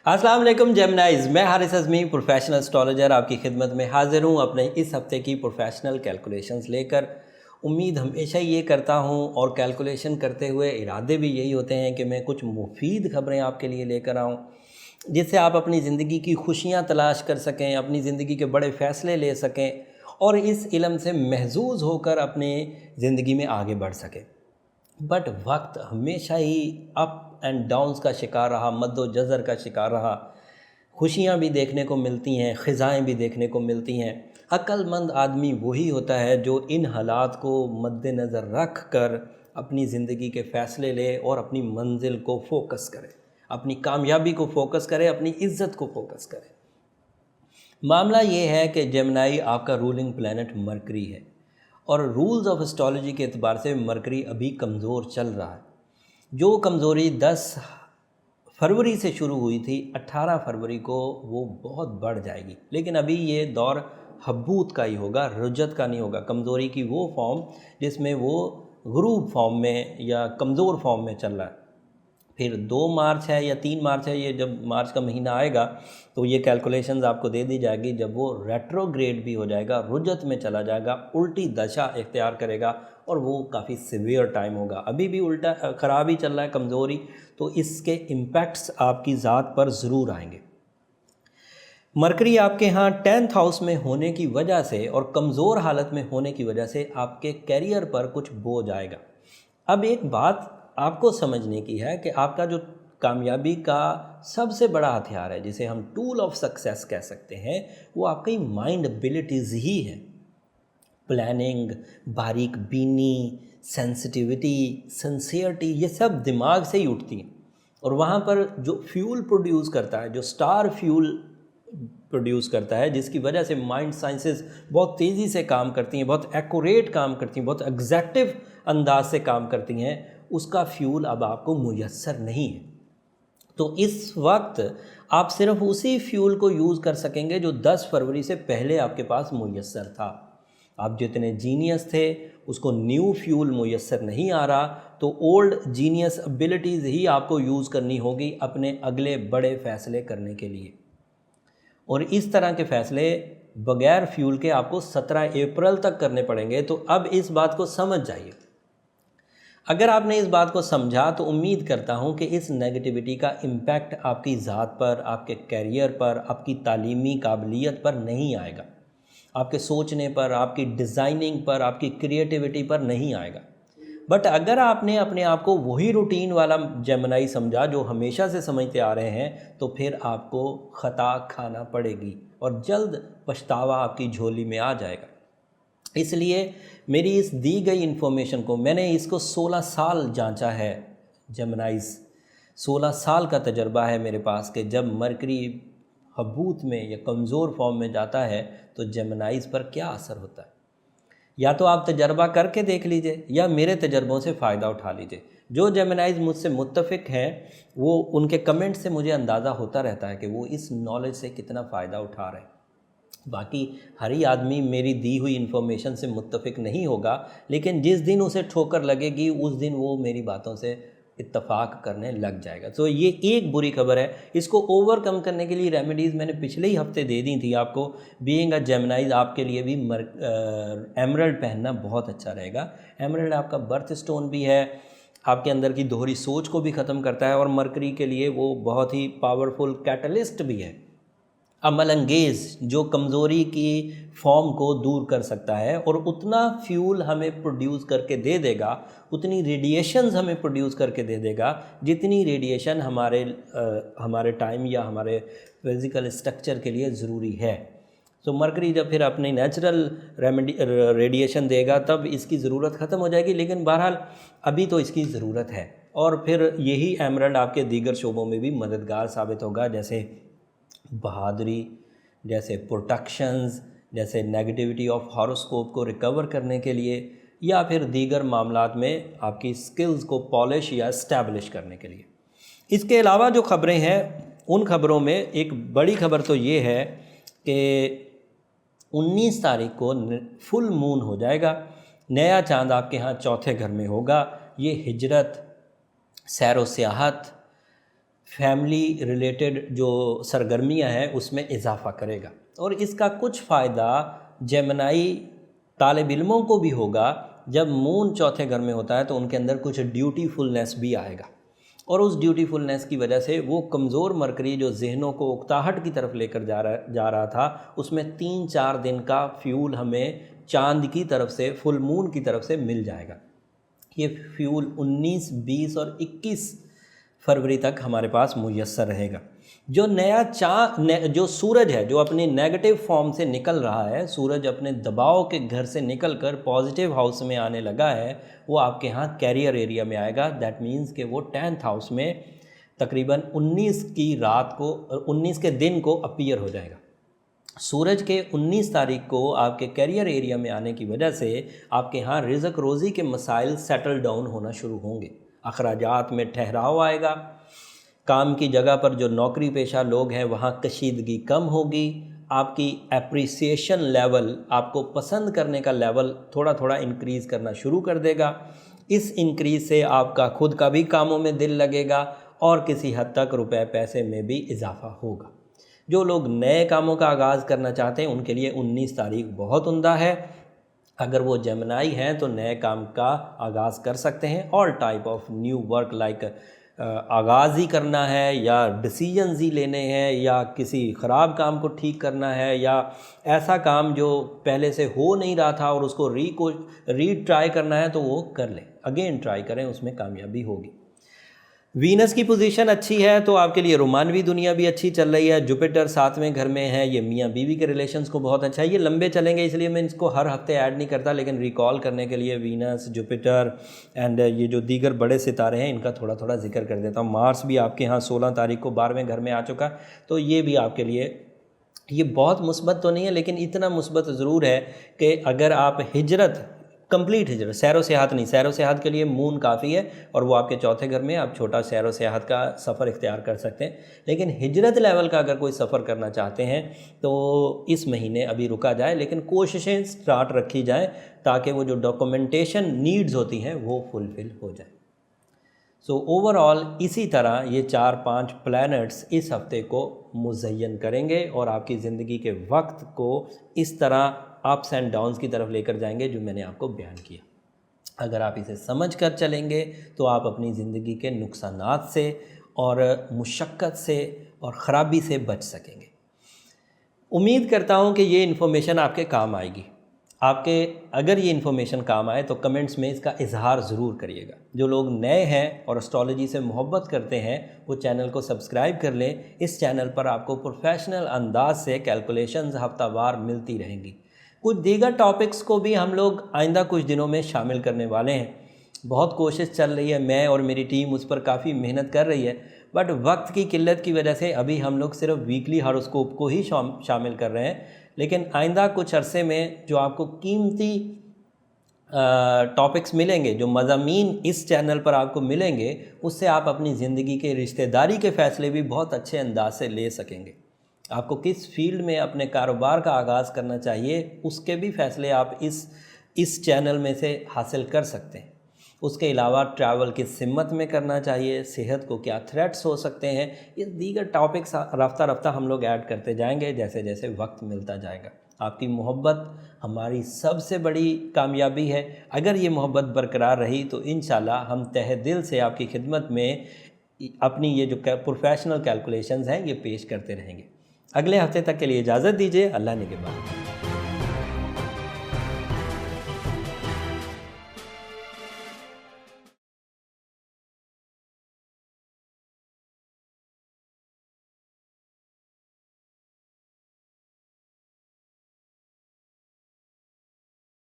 अस्सलाम वालेकुम जेमिनाइज, मैं हारिस अज़मी प्रोफेशनल एस्ट्रोलॉजर आपकी खिदमत में हाज़िर हूँ अपने इस हफ्ते की प्रोफेशनल कैलकुलेशंस लेकर। उम्मीद हमेशा ये करता हूँ और कैलकुलेशन करते हुए इरादे भी यही होते हैं कि मैं कुछ मुफीद ख़बरें आपके लिए लेकर आऊँ, जिससे आप अपनी ज़िंदगी की खुशियाँ तलाश कर सकें, अपनी ज़िंदगी के बड़े फ़ैसले ले सकें और इस इल्म से महजूज़ होकर अपनी ज़िंदगी में आगे बढ़ सकें। बट वक्त हमेशा ही अप एंड डाउन्स का शिकार रहा, मद्दो जज़र का शिकार रहा। खुशियाँ भी देखने को मिलती हैं, ख़िज़ाएँ भी देखने को मिलती हैं। अक्लमंद आदमी वही होता है जो इन हालात को मद्देनज़र रख कर अपनी ज़िंदगी के फ़ैसले ले और अपनी मंजिल को फोकस करे, अपनी कामयाबी को फोकस करे, अपनी इज़्ज़त को फोकस करे। मामला ये है कि जेमिनी आपका रूलिंग प्लैनेट मरकरी है और रूल्स ऑफ एस्ट्रोलॉजी के एतबार से मरकरी अभी कमज़ोर चल रहा है। जो कमज़ोरी 10 फरवरी से शुरू हुई थी, 18 फरवरी को वो बहुत बढ़ जाएगी। लेकिन अभी ये दौर हबूत का ही होगा, रुजत का नहीं होगा। कमज़ोरी की वो फॉर्म जिसमें वो गुरूब फॉर्म में या कमज़ोर फॉर्म में चल रहा है। फिर 2 मार्च है या 3 मार्च है, ये जब मार्च का महीना आएगा तो ये कैलकुलेशंस आपको दे दी जाएगी। जब वो रेट्रोग्रेड भी हो जाएगा, रुजत में चला जाएगा, उल्टी दशा इख्तियार करेगा और वो काफ़ी सीवियर टाइम होगा। अभी भी उल्टा ख़राब ही चल रहा है, कमज़ोरी, तो इसके इम्पैक्ट्स आपकी ज़ात पर ज़रूर आएंगे। मरकरी आपके यहाँ 10th हाउस में होने की वजह से और कमज़ोर हालत में होने की वजह से आपके कैरियर पर कुछ बोझ आएगा। अब एक बात आपको समझने की है कि आपका जो कामयाबी का सबसे बड़ा हथियार है, जिसे हम टूल ऑफ सक्सेस कह सकते हैं, वो आपकी माइंड एबिलिटीज़ ही है। प्लानिंग, बारीक बीनी, सेंसिटिविटी, सिंसियरिटी, ये सब दिमाग से ही उठती हैं। और वहाँ पर जो फ्यूल प्रोड्यूस करता है, जो स्टार फ्यूल प्रोड्यूस करता है, जिसकी वजह से माइंड साइंसेस बहुत तेज़ी से काम करती हैं, बहुत एक्यूरेट काम करती हैं, बहुत एग्जैक्टिव अंदाज से काम करती हैं, उसका फ्यूल अब आपको मुयस्सर नहीं है। तो इस वक्त आप सिर्फ उसी फ्यूल को यूज़ कर सकेंगे जो 10 फरवरी से पहले आपके पास मुयस्सर था। आप जितने जीनियस थे उसको न्यू फ्यूल मुयस्सर नहीं आ रहा, तो ओल्ड जीनियस एबिलिटीज़ ही आपको यूज़ करनी होगी अपने अगले बड़े फ़ैसले करने के लिए। और इस तरह के फ़ैसले बग़ैर फ्यूल के आपको 17 अप्रैल तक करने पड़ेंगे। तो अब इस बात को समझ जाइए। अगर आपने इस बात को समझा तो उम्मीद करता हूँ कि इस नेगेटिविटी का इम्पैक्ट आपकी ज़ात पर, आपके कैरियर पर, आपकी तालीमी काबिलियत पर नहीं आएगा, आपके सोचने पर, आपकी डिज़ाइनिंग पर, आपकी क्रिएटिविटी पर नहीं आएगा। बट अगर आपने अपने आप को वही रूटीन वाला जेमिनी समझा जो हमेशा से समझते आ रहे हैं, तो फिर आपको ख़ता खाना पड़ेगी और जल्द पछतावा आपकी झोली में आ जाएगा। इसलिए मेरी इस दी गई इन्फॉर्मेशन को, मैंने इसको 16 साल जांचा है जेमिनीज़, 16 साल का तजर्बा है मेरे पास कि जब मरकरी हबूत में या कमज़ोर फॉर्म में जाता है तो जेमिनीज़ पर क्या असर होता है। या तो आप तजर्बा करके देख लीजिए या मेरे तजर्बों से फ़ायदा उठा लीजिए। जो जेमिनीज़ मुझसे मुत्तफ़िक हैं, वो उनके कमेंट से मुझे अंदाज़ा होता रहता है कि वो इस नॉलेज से कितना फ़ायदा उठा रहे हैं। बाकी हर ही आदमी मेरी दी हुई इन्फॉर्मेशन से मुत्तफ़िक नहीं होगा, लेकिन जिस दिन उसे ठोकर लगेगी उस दिन वो मेरी बातों से इत्तफ़ाक करने लग जाएगा। तो ये एक बुरी खबर है। इसको ओवरकम करने के लिए रेमेडीज़ मैंने पिछले ही हफ्ते दे दी थी आपको। बीइंग अ जेमिनीज़ आपके लिए भी एमरल्ड पहनना बहुत अच्छा रहेगा। एमरल्ड आपका बर्थ स्टोन भी है, आपके अंदर की दोहरी सोच को भी ख़त्म करता है और मरकरी के लिए वो बहुत ही पावरफुल कैटलिस्ट भी है, अमल अंगेज़, जो कमज़ोरी की फॉर्म को दूर कर सकता है और उतना फ्यूल हमें प्रोड्यूस करके दे देगा, उतनी रेडिएशंस हमें प्रोड्यूस करके दे देगा जितनी रेडिएशन हमारे टाइम या हमारे फिज़िकल स्ट्रक्चर के लिए ज़रूरी है। तो मरकरी जब फिर अपनी नेचुरल रेडिएशन देगा तब इसकी ज़रूरत ख़त्म हो जाएगी, लेकिन बहरहाल अभी तो इसकी ज़रूरत है। और फिर यही एमरल्ड आपके दीगर शोबों में भी मददगार साबित होगा, जैसे बहादुरी, जैसे प्रोटेक्शंस, जैसे नेगेटिविटी ऑफ हॉरोस्कोप को रिकवर करने के लिए, या फिर दीगर मामलात में आपकी स्किल्स को पॉलिश या इस्टेब्लिश करने के लिए। इसके अलावा जो ख़बरें हैं उन ख़बरों में एक बड़ी ख़बर तो ये है कि 19 तारीख को फुल मून हो जाएगा, नया चांद आपके यहाँ चौथे घर में होगा। ये हिजरत, सैर व सियाहत, फैमिली रिलेटेड जो सरगर्मियां हैं उसमें इजाफ़ा करेगा। और इसका कुछ फ़ायदा जेमिनी तालिब इल्मों को भी होगा। जब मून चौथे घर में होता है तो उनके अंदर कुछ ड्यूटीफुलनेस भी आएगा, और उस ड्यूटीफुलनेस की वजह से वो कमज़ोर मरकरी जो जहनों को उकताहट की तरफ लेकर जा रहा था, उसमें 3-4 दिन का फ्यूल हमें चांद की तरफ से, फुल मून की तरफ से मिल जाएगा। ये फ्यूल 19, 20 और 21 फरवरी तक हमारे पास मुयस्सर रहेगा। जो नया जो सूरज है, जो अपनी नेगेटिव फॉर्म से निकल रहा है, सूरज अपने दबाव के घर से निकलकर पॉजिटिव हाउस में आने लगा है, वो आपके यहाँ कैरियर एरिया में आएगा। दैट मीन्स कि वो 10th हाउस में तकरीबन 19 की रात को, 19 के दिन को अपीयर हो जाएगा। सूरज के 19 तारीख को आपके कैरियर एरिया में आने की वजह से आपके यहाँ रिज़्क रोज़ी के मसाइल सेटल डाउन होना शुरू होंगे। अखराजात में ठहराव आएगा। काम की जगह पर जो नौकरी पेशा लोग हैं वहाँ कशीदगी कम होगी। आपकी एप्रिसिएशन लेवल, आपको पसंद करने का लेवल थोड़ा थोड़ा इंक्रीज़ करना शुरू कर देगा। इस इंक्रीज़ से आपका खुद का भी कामों में दिल लगेगा और किसी हद तक रुपए पैसे में भी इजाफ़ा होगा। जो लोग नए कामों का आगाज़ करना चाहते हैं उनके लिए 19 तारीख बहुत उम्दा है। अगर वो जेमिनी हैं तो नए काम का आगाज़ कर सकते हैं। All type of new work like आगाज़ ही करना है, या डिसीजंस ही लेने हैं, या किसी ख़राब काम को ठीक करना है, या ऐसा काम जो पहले से हो नहीं रहा था और उसको रीट्राई करना है, तो वो कर लें, अगेन ट्राई करें, उसमें कामयाबी होगी। वीनस की पोजीशन अच्छी है तो आपके लिए रोमानवी दुनिया भी अच्छी चल रही है। जुपिटर 7वें घर में है, ये मियाँ बीवी के रिलेशंस को बहुत अच्छा है। ये लंबे चलेंगे इसलिए मैं इसको हर हफ्ते ऐड नहीं करता, लेकिन रिकॉल करने के लिए वीनस, जुपिटर एंड ये जो दीगर बड़े सितारे हैं इनका थोड़ा थोड़ा जिक्र कर देता हूँ। मार्स भी आपके यहाँ 16 तारीख को 12वें घर में आ चुका, तो ये भी आपके लिए, ये बहुत मुस्बत तो नहीं है लेकिन इतना मुस्बत ज़रूर है कि अगर आप हिजरत, कंप्लीट हिजरत, सैरो सेहत नहीं, सैरो सेहत के लिए मून काफ़ी है और वो आपके चौथे घर में, आप छोटा सैरो सेहत का सफ़र इख्तियार कर सकते हैं। लेकिन हिजरत लेवल का अगर कोई सफ़र करना चाहते हैं तो इस महीने अभी रुका जाए, लेकिन कोशिशें स्टार्ट रखी जाएँ ताकि वो जो डॉक्यूमेंटेशन नीड्स होती हैं वो फुलफ़िल हो जाए। सो ओवरऑल इसी तरह ये 4-5 प्लैनेट्स इस हफ्ते को मुज़य्यन करेंगे और आपकी ज़िंदगी के वक्त को इस तरह अप्स एंड डाउन्स की तरफ लेकर जाएंगे जो मैंने आपको बयान किया। अगर आप इसे समझ कर चलेंगे तो आप अपनी ज़िंदगी के नुकसानात से और मुशक्क़त से और ख़राबी से बच सकेंगे। उम्मीद करता हूँ कि ये इन्फॉर्मेशन आपके काम आएगी। आपके अगर ये इन्फॉर्मेशन काम आए तो कमेंट्स में इसका इजहार ज़रूर करिएगा। जो लोग नए हैं और एस्ट्रोलॉजी से मोहब्बत करते हैं वो चैनल को सब्सक्राइब कर लें। इस चैनल पर आपको प्रोफेशनल अंदाज से कैलकुलेशंस हफ्तावार मिलती रहेंगी। कुछ दीगर टॉपिक्स को भी हम लोग आइंदा कुछ दिनों में शामिल करने वाले हैं। बहुत कोशिश चल रही है, मैं और मेरी टीम उस पर काफ़ी मेहनत कर रही है, बट वक्त की किल्लत की वजह से अभी हम लोग सिर्फ वीकली हॉरोस्कोप को ही शामिल कर रहे हैं। लेकिन आइंदा कुछ अरसे में जो आपको कीमती टॉपिक्स मिलेंगे, जो मज़ामीन इस चैनल पर आपको मिलेंगे, उससे आप अपनी ज़िंदगी के रिश्तेदारी के फ़ैसले भी बहुत अच्छे अंदाज से ले सकेंगे। आपको किस फील्ड में अपने कारोबार का आगाज़ करना चाहिए उसके भी फ़ैसले आप इस चैनल में से हासिल कर सकते हैं। उसके अलावा ट्रैवल किस सिमत में करना चाहिए, सेहत को क्या थ्रेट्स हो सकते हैं, ये दीगर टॉपिक्स रफ्ता रफ्ता हम लोग ऐड करते जाएंगे जैसे जैसे वक्त मिलता जाएगा। आपकी मोहब्बत हमारी सबसे बड़ी कामयाबी है। अगर ये मोहब्बत बरकरार रही तो इंशाल्लाह हम तहे दिल से आपकी खिदमत में अपनी ये जो प्रोफेशनल कैलकुलेशंस हैं ये पेश करते रहेंगे। अगले हफ्ते तक के लिए इजाज़त दीजिए। अल्लाह ने के बाद।